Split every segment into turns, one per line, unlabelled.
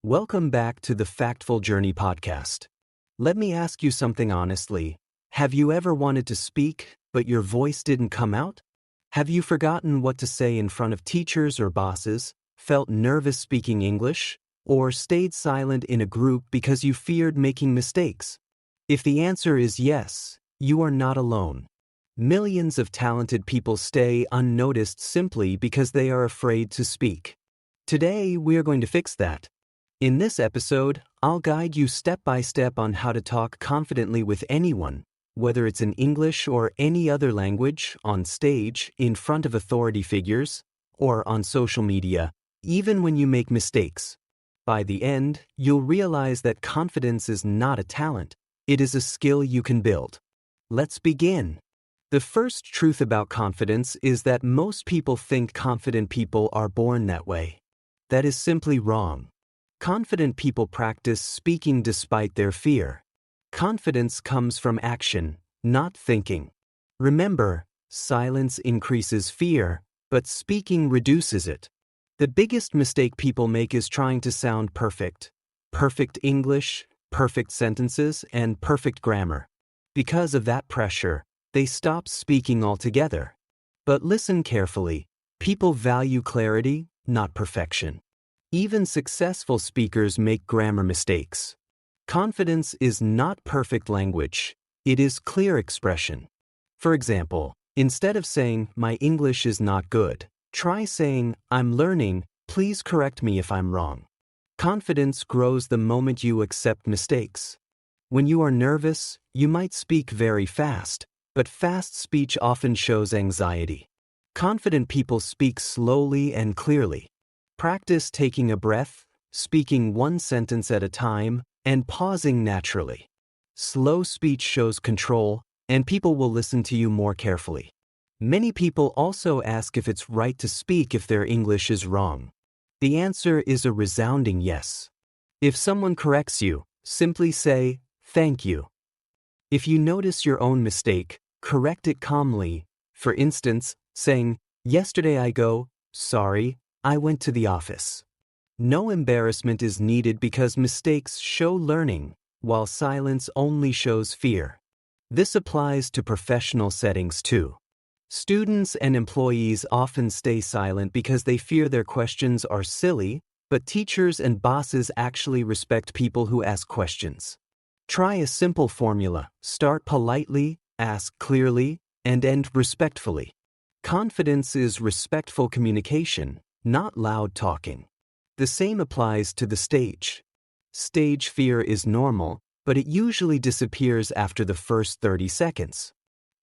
Welcome back to the Factful Journey Podcast. Let me ask you something honestly. Have you ever wanted to speak, but your voice didn't come out? Have you forgotten what to say in front of teachers or bosses, felt nervous speaking English, or stayed silent in a group because you feared making mistakes? If the answer is yes, you are not alone. Millions of talented people stay unnoticed simply because they are afraid to speak. Today, we are going to fix that. In this episode, I'll guide you step by step on how to talk confidently with anyone, whether it's in English or any other language, on stage, in front of authority figures, or on social media, even when you make mistakes. By the end, you'll realize that confidence is not a talent, it is a skill you can build. Let's begin. The first truth about confidence is that most people think confident people are born that way. That is simply wrong. Confident people practice speaking despite their fear. Confidence comes from action, not thinking. Remember, silence increases fear, but speaking reduces it. The biggest mistake people make is trying to sound perfect. Perfect English, perfect sentences, and perfect grammar. Because of that pressure, they stop speaking altogether. But listen carefully. People value clarity, not perfection. Even successful speakers make grammar mistakes. Confidence is not perfect language. It is clear expression. For example, instead of saying, "My English is not good," try saying, "I'm learning, please correct me if I'm wrong." Confidence grows the moment you accept mistakes. When you are nervous, you might speak very fast, but fast speech often shows anxiety. Confident people speak slowly and clearly. Practice taking a breath, speaking one sentence at a time, and pausing naturally. Slow speech shows control, and people will listen to you more carefully. Many people also ask if it's right to speak if their English is wrong. The answer is a resounding yes. If someone corrects you, simply say, "Thank you." If you notice your own mistake, correct it calmly. For instance, saying, "Yesterday I go, sorry, I went to the office." No embarrassment is needed because mistakes show learning, while silence only shows fear. This applies to professional settings too. Students and employees often stay silent because they fear their questions are silly, but teachers and bosses actually respect people who ask questions. Try a simple formula: start politely, ask clearly, and end respectfully. Confidence is respectful communication, not loud talking. The same applies to the stage. Stage fear is normal, but it usually disappears after the first 30 seconds.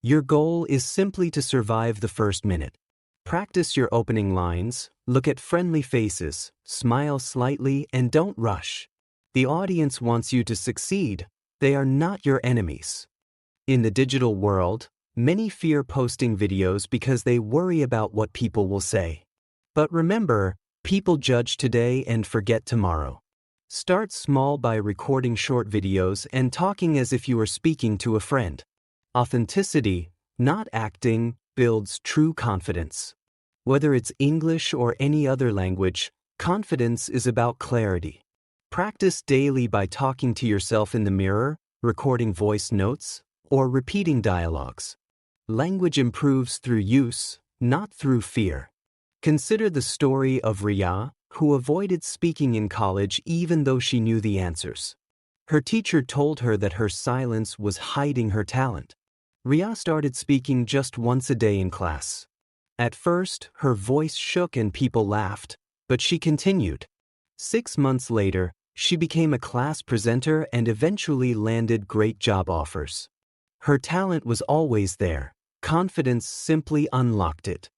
Your goal is simply to survive the first minute. Practice your opening lines, look at friendly faces, smile slightly, and don't rush. The audience wants you to succeed. They are not your enemies. In the digital world, many fear posting videos because they worry about what people will say. But remember, people judge today and forget tomorrow. Start small by recording short videos and talking as if you were speaking to a friend. Authenticity, not acting, builds true confidence. Whether it's English or any other language, confidence is about clarity. Practice daily by talking to yourself in the mirror, recording voice notes, or repeating dialogues. Language improves through use, not through fear. Consider the story of Ria, who avoided speaking in college even though she knew the answers. Her teacher told her that her silence was hiding her talent. Ria started speaking just once a day in class. At first, her voice shook and people laughed, but she continued. 6 months later, she became a class presenter and eventually landed great job offers. Her talent was always there. Confidence simply unlocked it.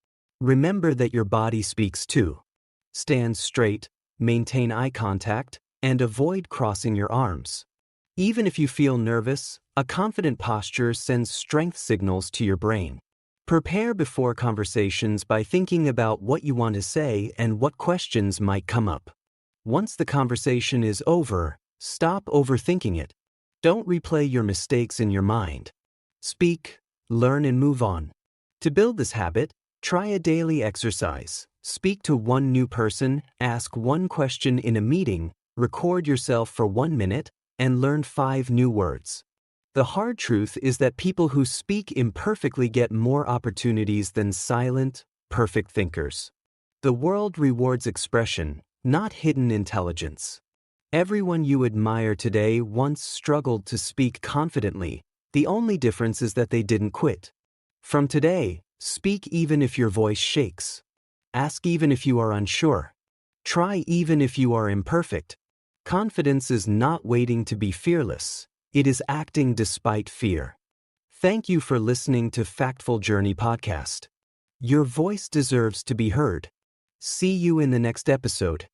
Remember that your body speaks too. Stand straight, maintain eye contact, and avoid crossing your arms. Even if you feel nervous, a confident posture sends strength signals to your brain. Prepare before conversations by thinking about what you want to say and what questions might come up. Once the conversation is over, stop overthinking it. Don't replay your mistakes in your mind. Speak, learn, and move on. To build this habit, try a daily exercise. Speak to one new person, ask one question in a meeting, Record yourself for 1 minute and learn 5 new words. The hard truth is that people who speak imperfectly get more opportunities than silent, perfect thinkers. The world rewards expression, not hidden intelligence. Everyone you admire today once struggled to speak confidently. The only difference is that they didn't quit. From today, speak even if your voice shakes. Ask even if you are unsure. Try even if you are imperfect. Confidence is not waiting to be fearless. It is acting despite fear. Thank you for listening to Factful Journey Podcast. Your voice deserves to be heard. See you in the next episode.